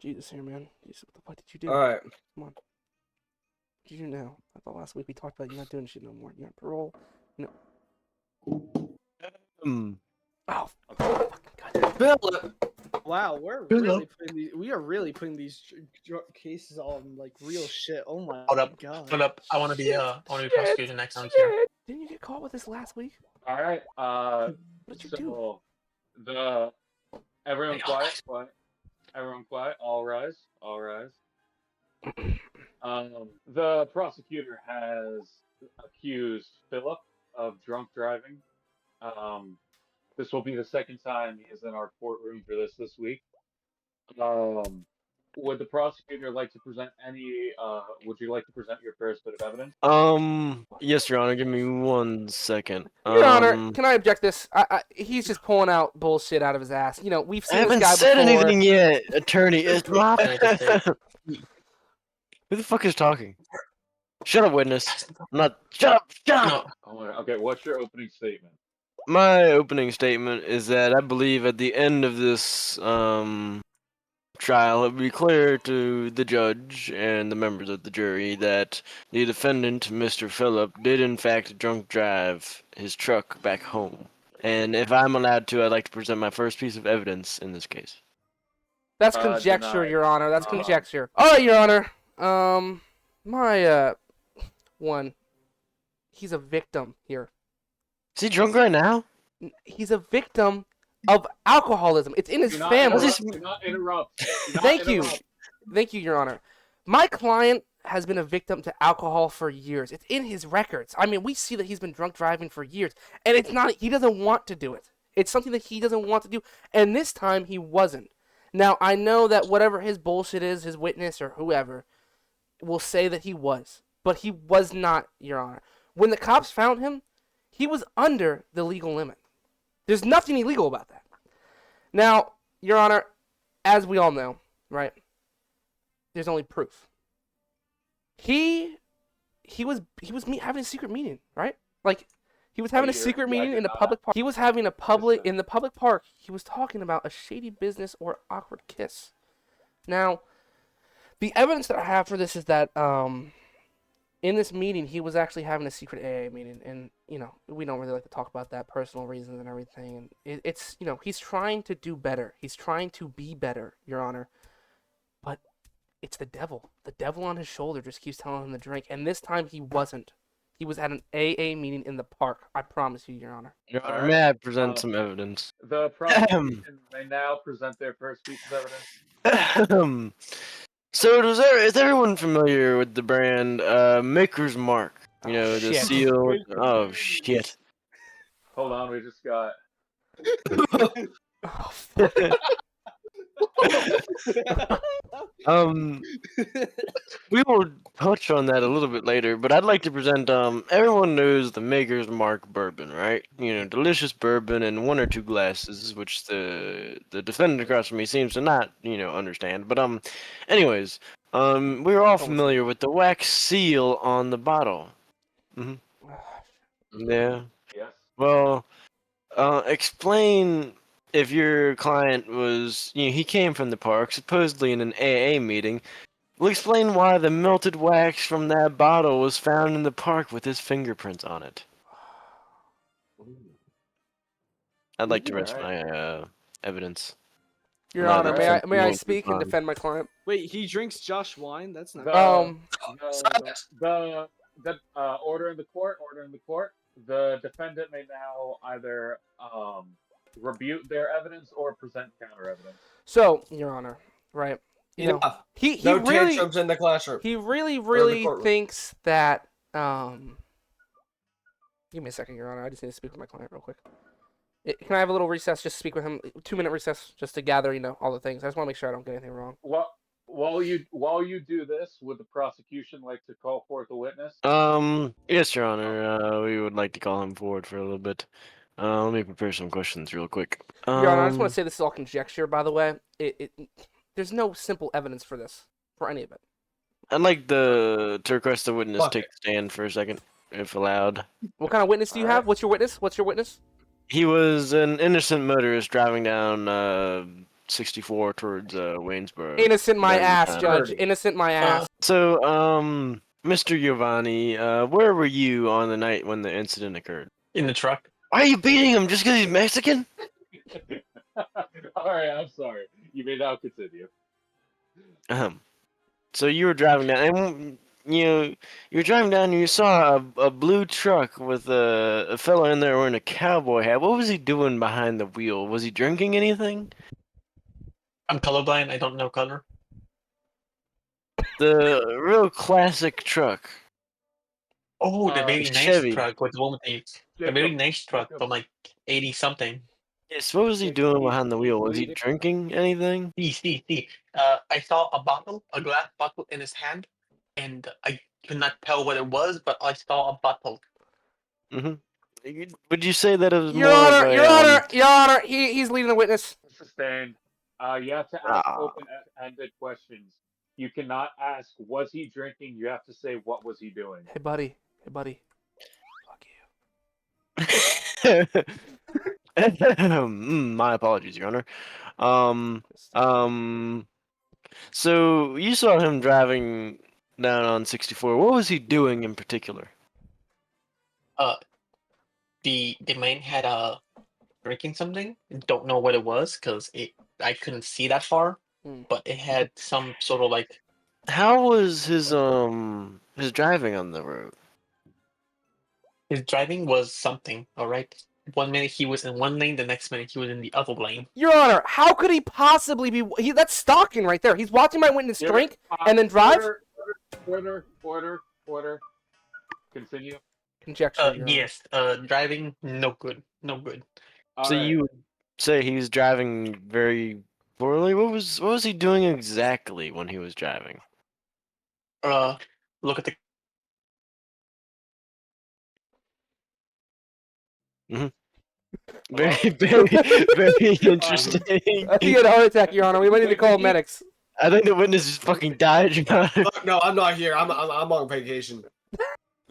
Jesus here, man. Jesus, what the fuck did you do? All right. Come on. What did you do now? I thought last week we talked about you not doing shit no more. You're on parole. No. Oh, fucking goddamn. Wow, we are really putting these cases on like real shit. Oh my god. Hold up. I want to be prosecuted next time too. Shit. Didn't you get caught with this last week? All right. What did you do? Everyone quiet. Everyone quiet. All rise. All rise. The prosecutor has accused Philip of drunk driving. This will be the second time he is in our courtroom for this week. Would the prosecutor like to present any? Would you like to present your first bit of evidence? Yes, Your Honor. Give me 1 second. Your Honor, can I object this? He's just pulling out bullshit out of his ass. You know, we've I seen this haven't guy said before. anything yet, attorney. It's my... Who the fuck is talking? Shut up, witness. I'm not. Shut up. Shut up. Okay, what's your opening statement? My opening statement is that I believe at the end of this trial, it will be clear to the judge and the members of the jury that the defendant, Mr. Phillip, did in fact drunk drive his truck back home. And if I'm allowed to, I'd like to present my first piece of evidence in this case. That's conjecture, denied. Your Honor. That's conjecture. All right, Your Honor. One. He's a victim here. Is he drunk right now? He's a victim of alcoholism. It's in his family. Do not interrupt. Thank you, Your Honor. My client has been a victim to alcohol for years. It's in his records. I mean, we see that he's been drunk driving for years, and it's not. He doesn't want to do it. It's something that he doesn't want to do, and this time he wasn't. Now I know that whatever his bullshit is, his witness or whoever will say that he was, but he was not, Your Honor. When the cops found him, he was under the legal limit. There's nothing illegal about that. Now, Your Honor, as we all know, right? There's only proof. He was having a secret meeting, right? Like, he was having a secret meeting in a public park. He was having in the public park. He was talking about a shady business or awkward kiss. Now, the evidence that I have for this is that in this meeting, he was actually having a secret AA meeting, and, you know, we don't really like to talk about that, personal reasons and everything, and it's, you know, he's trying to do better. He's trying to be better, Your Honor, but it's the devil. The devil on his shoulder just keeps telling him to drink, and this time he wasn't. He was at an AA meeting in the park, I promise you, Your Honor. Your Honor, may I present some evidence? The prosecution may now present their first piece of evidence. So, is everyone familiar with the brand Maker's Mark? You know, the seal. Oh, shit. Hold on, we just got... Oh, fuck. We will touch on that a little bit later, but I'd like to present, everyone knows the Maker's Mark bourbon, right? You know, delicious bourbon in 1 or 2 glasses, which the defendant across from me seems to not, you know, understand. But, anyways, we're all familiar with the wax seal on the bottle. Yeah. Yes. Well, explain if your client was, you know, he came from the park, supposedly in an AA meeting. Well, explain why the melted wax from that bottle was found in the park with his fingerprints on it. I'd like to rest my evidence. Your Honor, may I speak and defend my client? Wait, he drinks Josh wine? That's not. The order in the court. The defendant may now either rebuke their evidence or present counter evidence. So, Your Honor, right? You know, he no really tantrums in the classroom. He really thinks that. Give me a second, Your Honor. I just need to speak with my client real quick. Can I have a little recess? Just speak with him. 2-minute recess, just to gather, you know, all the things. I just want to make sure I don't get anything wrong. While you do this, would the prosecution like to call forth a witness? Yes, Your Honor. We would like to call him forward for a little bit. Let me prepare some questions real quick. Your Honor, I just want to say this is all conjecture, by the way. There's no simple evidence for this, for any of it. I'd like to request the witness take the stand for a second, if allowed. What kind of witness do you have? What's your witness? He was an innocent motorist driving down 64 towards Waynesboro. Innocent my during the ass, time. Judge. Innocent my ass. So, Mr. Giovanni, where were you on the night when the incident occurred? In the truck. Why are you beating him just because he's Mexican? All right, I'm sorry. You may now continue. So you were driving down, and you were driving down, and you saw a blue truck with a fella in there wearing a cowboy hat. What was he doing behind the wheel? Was he drinking anything? I'm colorblind. I don't know color. The real classic truck. Oh, the very The nice Chevy. truck with the one with the very nice truck from like 80 something. Yes, what was he doing behind the wheel? Was he drinking anything? See. I saw a glass bottle in his hand, and I could not tell what it was, but I saw a bottle. Would you say that it was Your more Honor, of a, Your Honor, Your Honor. He's leading the witness. Sustained. You have to ask open-ended questions. You cannot ask, was he drinking? You have to say, what was he doing? Hey, buddy. Hey, buddy. Fuck you. My apologies, Your Honor. So you saw him driving down on 64. What was he doing in particular? The man had drinking something. Don't know what it was because I couldn't see that far, but it had some sort of like. How was his driving on the road? His driving was something. All right. 1 minute he was in one lane, the next minute he was in the other lane. Your Honor, how could he possibly be? That's stalking right there. He's watching my witness drink and then drive. Order. Continue. Conjecture. Your Yes. Driving no good. No good. So you would say he was driving very poorly? What was he doing exactly when he was driving? Look at the. Very interesting. I think he had a heart attack, Your Honor. We might need to call medics. I think the witness just fucking died, Your Honor. Fuck, no, I'm not here. I'm on vacation.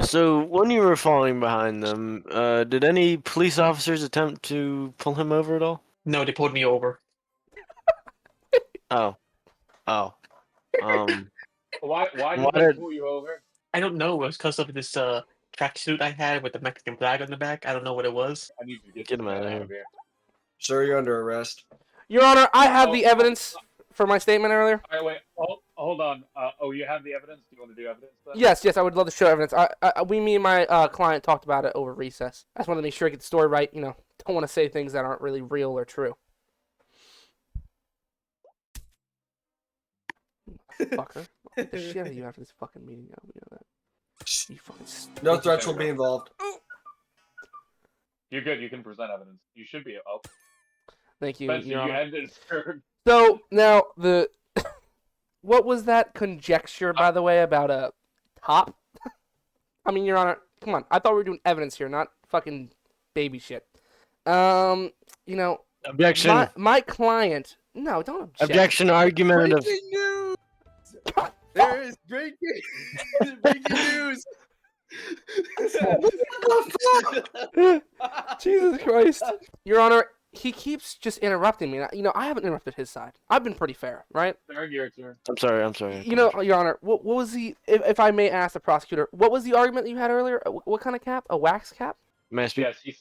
So when you were falling behind them, did any police officers attempt to pull him over at all? No, they pulled me over. Oh. Why did they pull you over? I don't know. It was because of this tracksuit I had with the Mexican flag on the back. I don't know what it was. I need to Get him out of here. Sir, you're under arrest. Your Honor, I have the evidence for my statement earlier. All right, wait. Hold on. You have the evidence? Do you want to do evidence then? Yes, I would love to show evidence. Me and my client talked about it over recess. I just wanted to make sure I get the story right. You know, don't want to say things that aren't really real or true. Fucker. I'll beat the shit out of you after this fucking meeting. You know that. You fucking No threats will be involved. You're good. You can present evidence. You should be. Oh. Thank you, Spencer, Your you Honor. ended third. So now what was that conjecture, by the way, about a top? I mean, Your Honor, come on. I thought we were doing evidence here, not fucking baby shit. You know, Objection. my client. No, don't object. Objection. Argumentative. Breaking news! There is breaking news! Jesus Christ, Your Honor. He keeps just interrupting me. You know, I haven't interrupted his side. I've been pretty fair, right? Third, your turn. I'm sorry. You know, Your Honor, what was the, if I may ask the prosecutor, what was the argument that you had earlier? What kind of cap? A wax cap? May I speak? Yes, he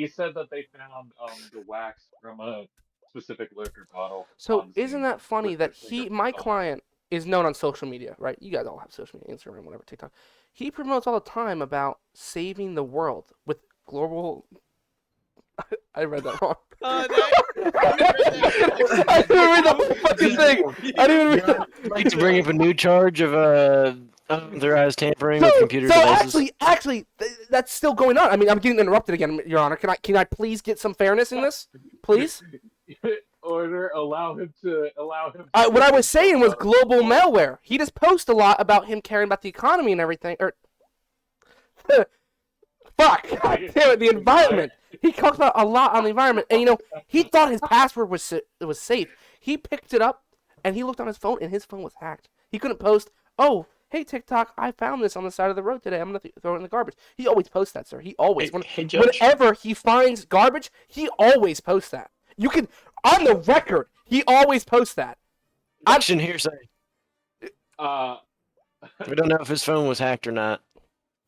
said that they found the wax from a specific liquor bottle. So isn't that funny that my client is known on social media, right? You guys all have social media, Instagram, whatever, TikTok. He promotes all the time about saving the world with global. I read that wrong. Oh, I didn't read the fucking thing. I didn't read that. I'd like to bring up a new charge of unauthorized tampering with computer devices. Actually, that's still going on. I mean, I'm getting interrupted again, Your Honor. Can I please get some fairness in this, please? Order. Allow him. What I was saying was global malware. He just posts a lot about him caring about the economy and everything. Fuck! God damn it, the environment. He talks about a lot on the environment, and you know, he thought his password was safe. He picked it up, and he looked on his phone, and his phone was hacked. He couldn't post, "Oh, hey TikTok, I found this on the side of the road today. I'm gonna throw it in the garbage." He always posts that, sir. He always, Hey, Judge. whenever he finds garbage, he always posts that. You can On the record, he always posts that. Action hearsay. Uh, We don't know if his phone was hacked or not.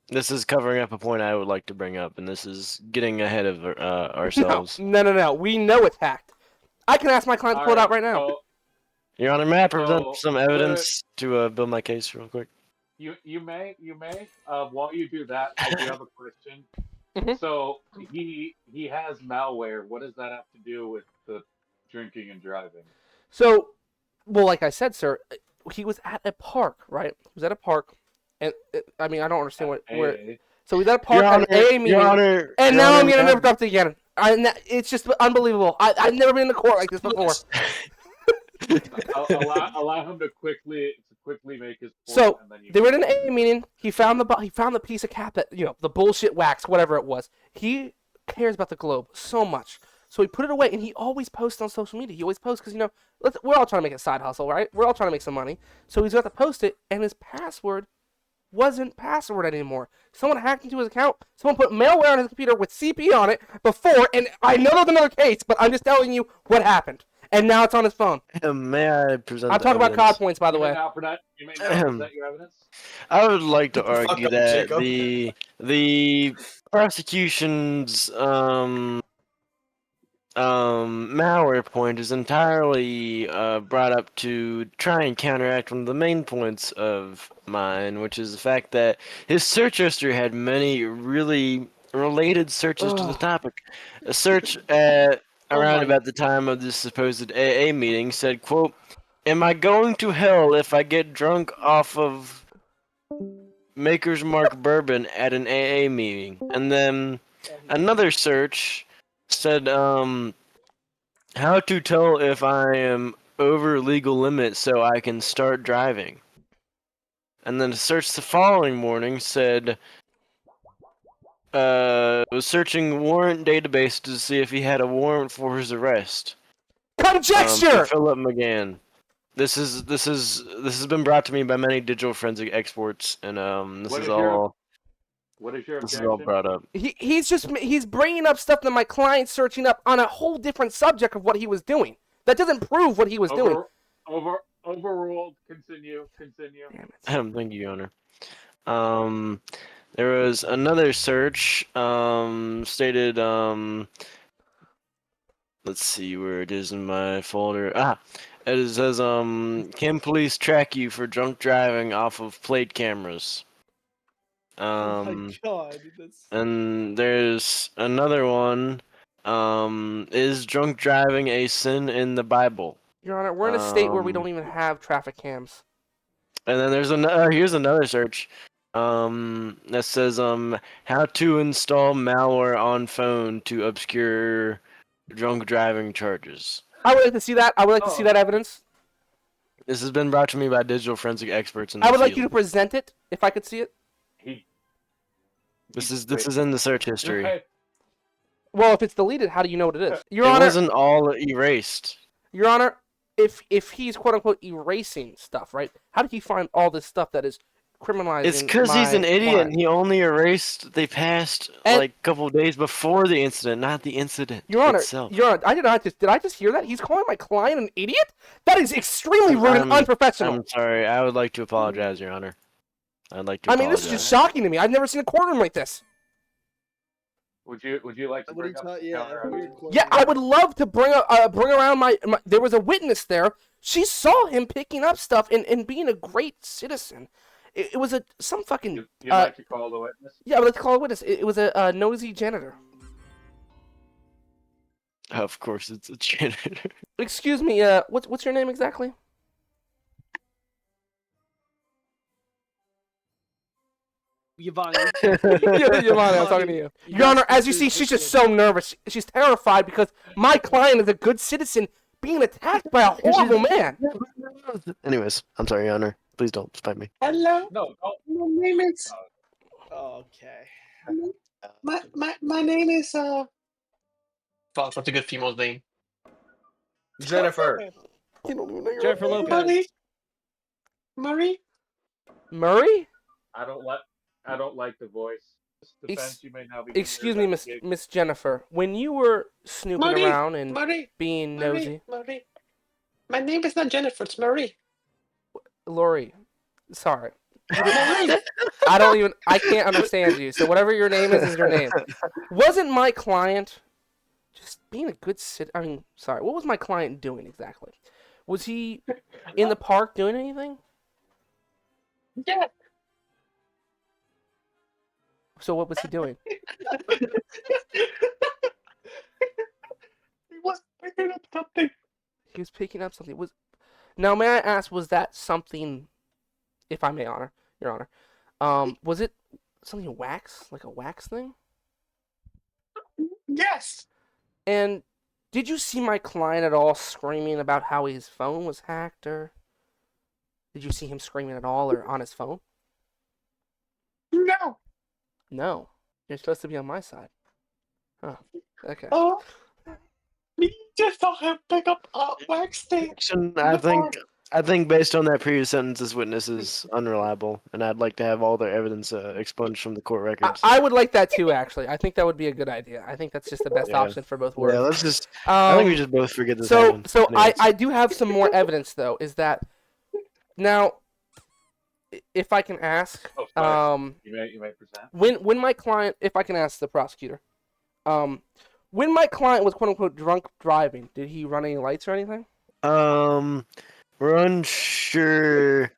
This is covering up a point I would like to bring up, and this is getting ahead of ourselves. No. We know it's hacked. I can ask my client to pull it out right now. So Your Honor, may I present So, some evidence to build my case real quick? you may. While you do that, I do have a question. Mhm. So he has malware. What does that have to do with the drinking and driving? So, well, like I said, sir, he was at a park, right? He was at a park, and I mean, I don't understand where. AA. So he's at a park Your at Honor, an AA meeting, Your Honor, and Your now Honor, I'm getting may I- interrupted again. It's just unbelievable. I've never been in a court like this before. Allow him to quickly make his point. So and then you they were in an AA meeting. He found the piece of cap that the bullshit wax, whatever it was. He cares about the globe so much, so he put it away, and he always posts on social media. He always posts because we're all trying to make a side hustle, right? We're all trying to make some money. So he's got to post it, and his password wasn't password anymore. Someone hacked into his account. Someone put malware on his computer with CP on it before, and I know there's another case, but I'm just telling you what happened. And now it's on his phone. May I present I'm the talking about evidence? COD points, by the way. You may now present your evidence. I would like to Fuck argue up, that Jacob. the prosecution's malware point is entirely brought up to try and counteract one of the main points of mine, which is the fact that his search history had many really related searches to the topic. A search at around about the time of this supposed AA meeting said, quote, "Am I going to hell if I get drunk off of Maker's Mark bourbon at an AA meeting?" And then another search said, "How to tell if I am over legal limit so I can start driving." And then a search the following morning said, was searching warrant database to see if he had a warrant for his arrest. For Conjecture! Philip McGann. This has been brought to me by many digital forensic experts, and What is your this is all objection? brought up. He's bringing up stuff that my client's searching up on a whole different subject of what he was doing. That doesn't prove what he was doing. Overruled. Continue. Damn it. Thank you, Your Honor. There was another search, stated, let's see where it is in my folder. It says, "Can police track you for drunk driving off of plate cameras?" Oh my god, that's And there's another one, "Is drunk driving a sin in the Bible?" Your Honor, we're in a state where we don't even have traffic cams. And then there's another. Here's another search. That says how to install malware on phone to obscure drunk driving charges. I would like to see that. I would like to see that evidence. This has been brought to me by digital forensic experts in the I would field. like you to present it if I could see it. This is in the search history. Well, if it's deleted, how do you know what it is? Your It Honor, wasn't all erased. Your Honor, if he's quote unquote erasing stuff, right? How did he find all this stuff that is criminalizing? It's because he's an idiot and he only erased the past like couple days before the incident, not the incident Your Honor, itself. Your Honor, did I just hear that? He's calling my client an idiot? That is extremely rude and unprofessional. I'm sorry. I would like to apologize, Your Honor. I'd like to I mean, apologize. this is just shocking to me. I've never seen a courtroom like this. Would you like to bring up the counter? Yeah, I would love to bring around my. There was a witness there. She saw him picking up stuff and being a great citizen. It was some fucking. You'd like to call the witness? Yeah, I would like to call a witness. It was a nosy janitor. Of course, it's a janitor. Excuse me. What's your name exactly? Giovanni. Giovanni, I'm talking to you. Your Honor, as you see, she's just so nervous. She's terrified because my client is a good citizen being attacked by a horrible man. Anyways, I'm sorry, Your Honor. Please don't spite me. Hello. No. My name is. Okay. My name is Fuck, what's a good female's name? Jennifer. Jennifer Lopez. Murray. Murray? I don't like the voice. defense, you may now begin Excuse your me, investigation. Miss Jennifer. When you were snooping Marie, around and Marie, being Marie, nosy, Marie. My name is not Jennifer. It's Marie. Lori, sorry. Marie. I can't understand you. So whatever your name is your name. Wasn't my client just being a good I mean, sorry. What was my client doing exactly? Was he in the park doing anything? Yeah. So what was he doing? He was picking up something. He was picking up something. Now, may I ask, was that something, if I may Your Honor, was it something wax, like a wax thing? Yes. And did you see my client at all screaming about how his phone was hacked, or did you see him screaming at all, or on his phone? No. No. You're supposed to be on my side. Huh. Okay. Oh. We just saw him pick up a wax thing. I think based on that previous sentence, this witness is unreliable, and I'd like to have all their evidence expunged from the court records. I would like that too, actually. I think that would be a good idea. I think that's just the best Yeah. option for both Yeah, worlds. let's just. I think we just both forget this happened. So Anyways. I do have some more evidence though. Is that now, if I can ask, Oh, sorry. You may present. when my client, if I can ask the prosecutor, when my client was quote unquote drunk driving, did he run any lights or anything? We're unsure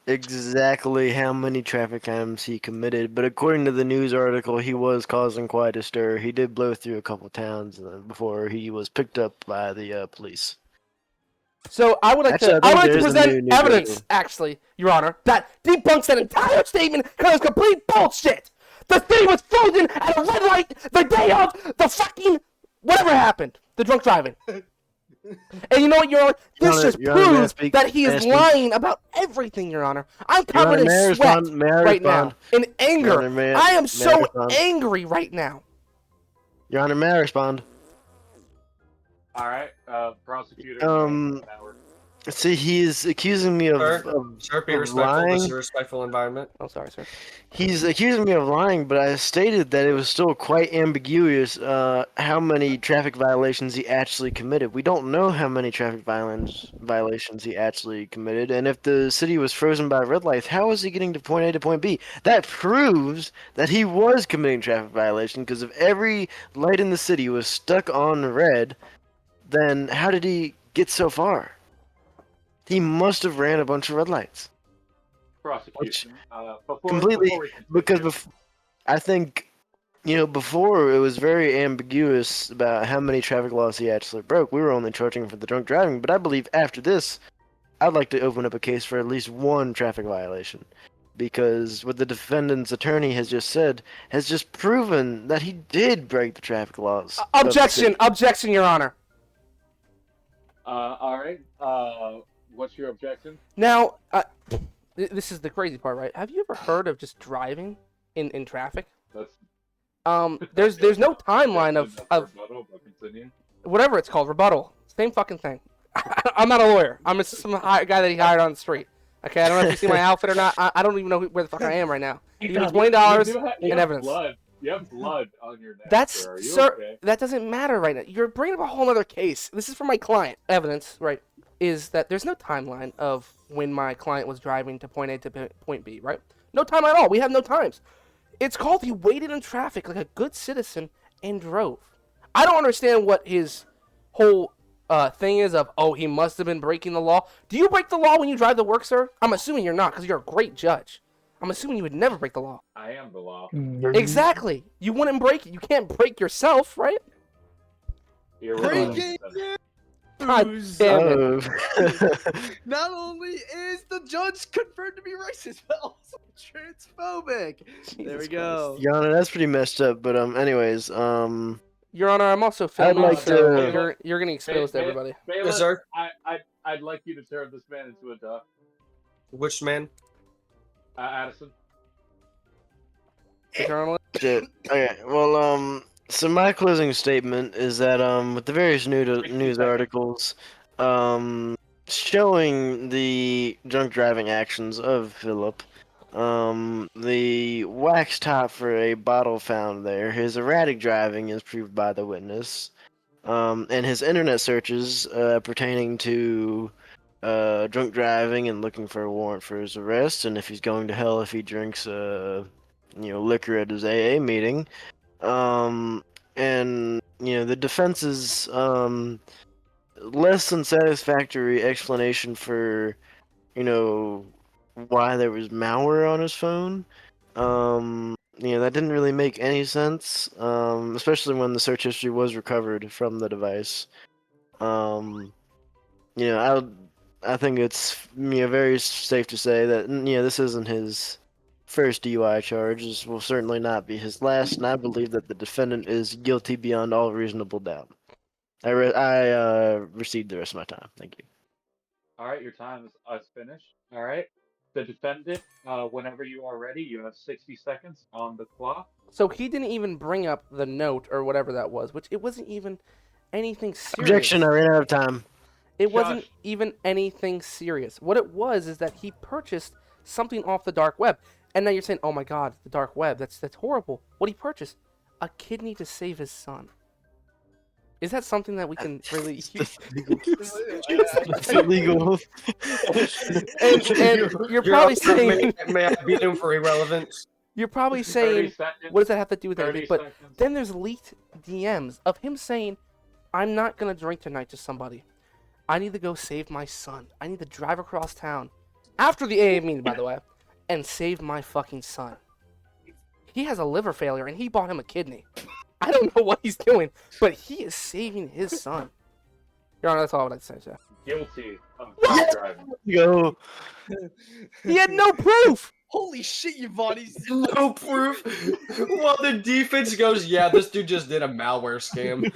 exactly how many traffic crimes he committed, but according to the news article, he was causing quite a stir. He did blow through a couple towns before he was picked up by the police. So I would like Actually, to. I would like to there's a present new evidence, article. actually, Your Honor, that debunks that entire statement because it's complete bullshit. The thing was frozen at a red light the day of the fucking whatever happened, the drunk driving. And you know what, Your Honor? This just Your Honor, may I proves speak? that he May I is speak? lying about everything, Your Honor. I'm Your Honor, covered in may I sweat respond? May I right now, respond? in anger. Your Honor, may I am may so respond? angry right now. Your Honor, may I respond? All right, prosecutor. You may have an hour. See, he's accusing me of, Sir, be of respectful. This is lying. a respectful environment. Oh, sorry, sir. He's accusing me of lying, but I stated that it was still quite ambiguous how many traffic violations he actually committed. We don't know how many traffic violations he actually committed, and if the city was frozen by red lights, how was he getting to point A to point B? That proves that he was committing traffic violation, because if every light in the city was stuck on red, then how did he get so far? He must have ran a bunch of red lights. Prosecution. Completely, before we because continue, I think, before it was very ambiguous about how many traffic laws he actually broke. We were only charging him for the drunk driving, but I believe after this, I'd like to open up a case for at least one traffic violation. Because what the defendant's attorney has just said has just proven that he did break the traffic laws. of the Objection! city. Objection, Your Honor. all right. What's your objection? Now, this is the crazy part, right? Have you ever heard of just driving in traffic? That's There's no timeline that's of rebuttal, but continue. whatever it's called, rebuttal. Same fucking thing. I'm not a lawyer. I'm just some guy that he hired on the street. Okay, I don't know if you see my outfit or not. I don't even know where the fuck I am right now. Give me $20 You in have evidence. blood. You have blood on your neck. That's sir. Are you sir. okay? That doesn't matter right now. You're bringing up a whole other case. This is for my client. Evidence, right? Is that there's no timeline of when my client was driving to point A to point B, right? No time at all. We have no times. It's called he waited in traffic like a good citizen and drove. I don't understand what his whole thing is of, oh, he must have been breaking the law. Do you break the law when you drive to work, sir? I'm assuming you're not because you're a great judge. I'm assuming you would never break the law. I am the law. Exactly. You wouldn't break it. You can't break yourself, right? Here Breaking God news! damn it. Oh. Not only is the judge confirmed to be racist, but also transphobic. There we Jesus go. Your Honor, that's pretty messed up. But anyways, Your Honor, I'm also filming, like so to- you're getting exposed to everybody. Bailiff, Yes, sir. I'd like you to turn this man into a duck. Which man? Addison. Journalist. Shit. Okay. Well, so my closing statement is that with the various news articles, showing the drunk driving actions of Philip, The wax top for a bottle found there. His erratic driving is proved by the witness. And his internet searches pertaining to drunk driving and looking for a warrant for his arrest, and if he's going to hell if he drinks liquor at his AA meeting. And the defense's less than satisfactory explanation for why there was malware on his phone. That didn't really make any sense, especially when the search history was recovered from the device. I think it's very safe to say that this isn't his first DUI charge. This will certainly not be his last, and I believe that the defendant is guilty beyond all reasonable doubt. I received the rest of my time. Thank you. All right, your time is finished. All right. The defendant, whenever you are ready, you have 60 seconds on the clock. So he didn't even bring up the note or whatever that was, which it wasn't even anything serious. Objection, I ran out of time. It wasn't even anything serious. What it was is that he purchased something off the dark web. And now you're saying, oh my god, the dark web, that's horrible. What he purchased? A kidney to save his son. Is that something that we can really use? It's illegal. and you're probably saying... May I beat him for irrelevance? You're probably 30 saying, seconds. what does that have to do with 30 anything? But seconds. then there's leaked DMs of him saying, I'm not going to drink tonight to somebody. I need to go save my son. I need to drive across town, after the AA meeting, by the way, and save my fucking son. He has a liver failure, and he bought him a kidney. I don't know what he's doing, but he is saving his son. Your Honor, that's all I would like to say, Jeff. Guilty of drunk driving. Yo. He had no proof! Holy shit, Yvonne's No proof. While the defense goes, yeah, this dude just did a malware scam.